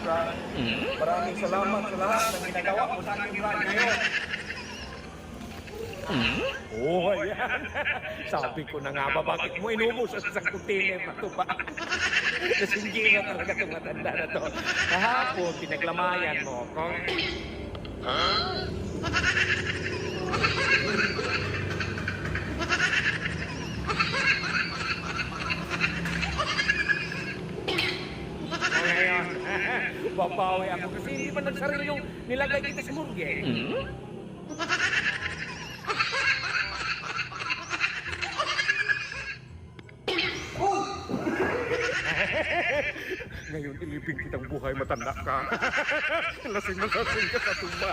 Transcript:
Brad. Maraming salamat sa lahat ng ginagawa mo sa akin, Brad, ngayon. Oh, ayan. Sabi ko na nga ba, bakit mo inubos sa isang kutine na ito ba? Nasingira talaga itong matanda na to. Kahapon, pinaglamayan mo ako. Ngayon, babawi ako kasi hindi pa nagsarili yung nilagay kita sa murge. Ngayon, ilibing kitang buhay, matanda ka. Lasing na lasing ka sa tumba.